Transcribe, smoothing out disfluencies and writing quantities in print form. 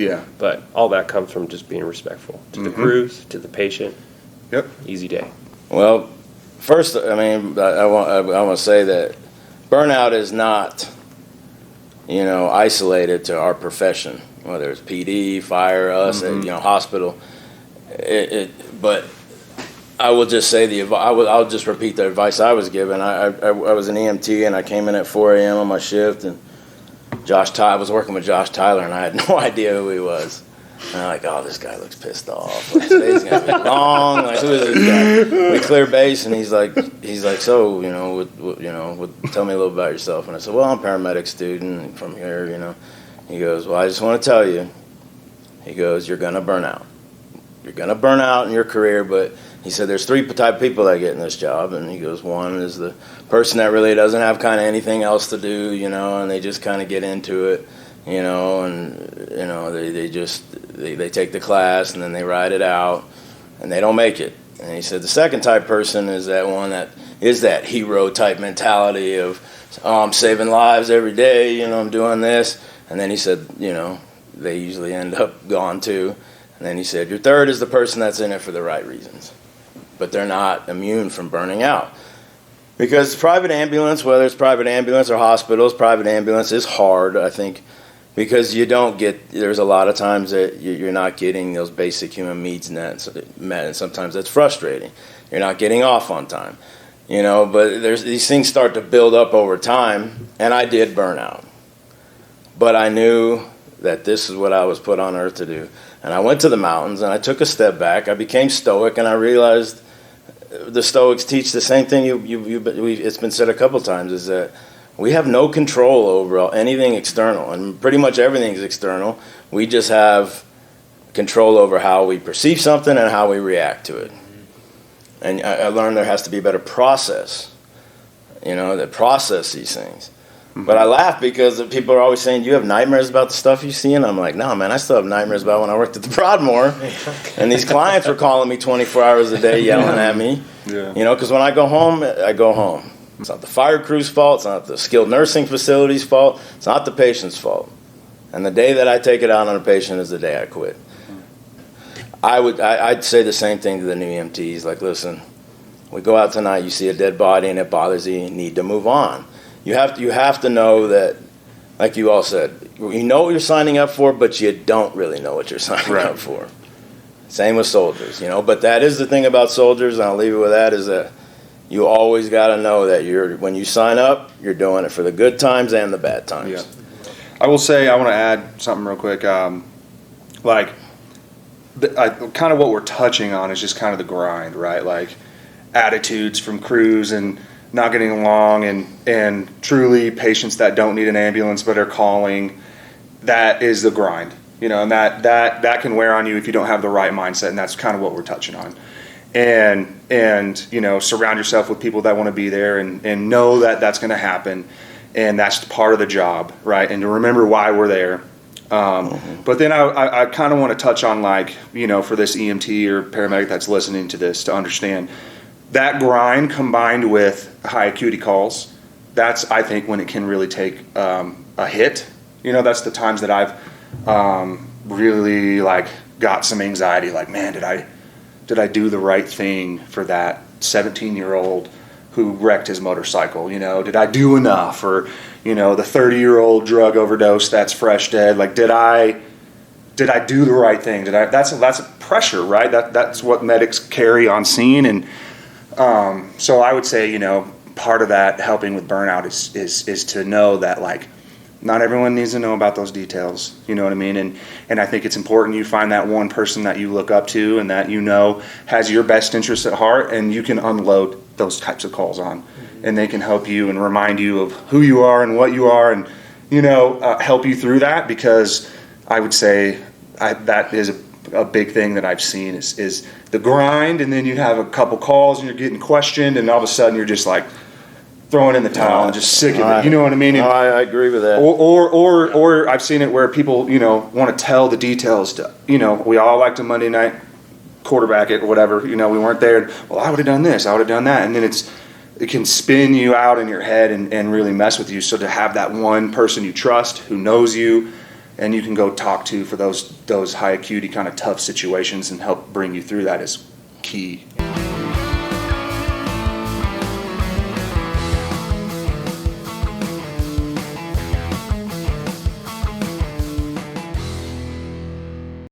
Yeah. But all that comes from just being respectful to the crews, to the patient. Yep. Easy day. Well, first, I mean, I want to say that burnout is not, isolated to our profession, whether it's PD, fire, us, hospital. But I will just say I'll just repeat the advice I was given. I was an EMT and I came in at 4 a.m. on my shift, and I was working with Josh Tyler, and I had no idea who he was. And I'm like, oh, this guy looks pissed off. Like, today's gonna be long. Like, who is this guy? We clear base, and he's like, so, tell me a little about yourself. And I said, well, I'm a paramedic student from here, He goes, well, I just want to tell you. He goes, you're gonna burn out. You're gonna burn out in your career, but he said there's 3 type of people that get in this job, and he goes, one is the person that really doesn't have kind of anything else to do, and they just kind of get into it. They take the class and then they ride it out and they don't make it. And he said the second type person is that one that is that hero type mentality of, oh, I'm saving lives every day, I'm doing this. And then he said, they usually end up gone too. And then he said, your third is the person that's in it for the right reasons, but they're not immune from burning out. Because private ambulance, whether it's private ambulance or hospitals, private ambulance is hard, I think, because there's a lot of times that you're not getting those basic human needs met, and sometimes that's frustrating. You're not getting off on time, but these things start to build up over time, and I did burn out. But I knew that this is what I was put on earth to do. And I went to the mountains, and I took a step back. I became stoic, and I realized the Stoics teach the same thing it's been said a couple times, is that we have no control over anything external, and pretty much everything is external. We just have control over how we perceive something and how we react to it. And I learned there has to be a better process, that process these things. But I laugh because people are always saying, you have nightmares about the stuff you see? And I'm like, no, man, I still have nightmares about when I worked at the Broadmoor. And these clients were calling me 24 hours a day yelling at me. Yeah. Because when I go home, I go home. It's not the fire crew's fault. It's not the skilled nursing facility's fault. It's not the patient's fault. And the day that I take it out on a patient is the day I quit. I'd say the same thing to the new EMTs. Like, listen, we go out tonight, you see a dead body and it bothers you, you need to move on. You have to know that, like you all said, you know what you're signing up for, but you don't really know what you're signing up for. Same with soldiers, But that is the thing about soldiers, and I'll leave it with that, is that you always got to know that when you sign up, you're doing it for the good times and the bad times. Yeah. I will say, I want to add something real quick. Kind of what we're touching on is just kind of the grind, right? Like attitudes from crews and not getting along, and truly patients that don't need an ambulance but are calling. That is the grind, and that can wear on you if you don't have the right mindset, and that's kind of what we're touching on. And surround yourself with people that want to be there and know that that's going to happen, and that's part of the job, right? And to remember why we're there. But then I kind of want to touch on, for this EMT or paramedic that's listening to this, to understand that grind combined with high acuity calls, that's, I think, when it can really take a hit. That's the times that I've really got some anxiety, man, did I do the right thing for that 17-year-old who wrecked his motorcycle? Did I do enough? Or, the 30-year-old drug overdose that's fresh dead. Did I do the right thing? That's a pressure, right? That's what medics carry on scene. And so I would say, part of that helping with burnout is to know that not everyone needs to know about those details. You know what I mean? And I think it's important you find that one person that you look up to and that has your best interests at heart, and you can unload those types of calls on. And they can help you and remind you of who you are and what you are, and help you through that, because I would say that is a big thing that I've seen is the grind, and then you have a couple calls and you're getting questioned, and all of a sudden you're just throwing in the towel and just sick of it. You know what I mean? I agree with that. Or I've seen it where people, want to tell the details to, we all like to Monday night quarterback it or whatever, we weren't there. Well, I would have done this, I would have done that. And then it can spin you out in your head and really mess with you. So to have that one person you trust who knows you and you can go talk to for those high acuity kind of tough situations and help bring you through that is key.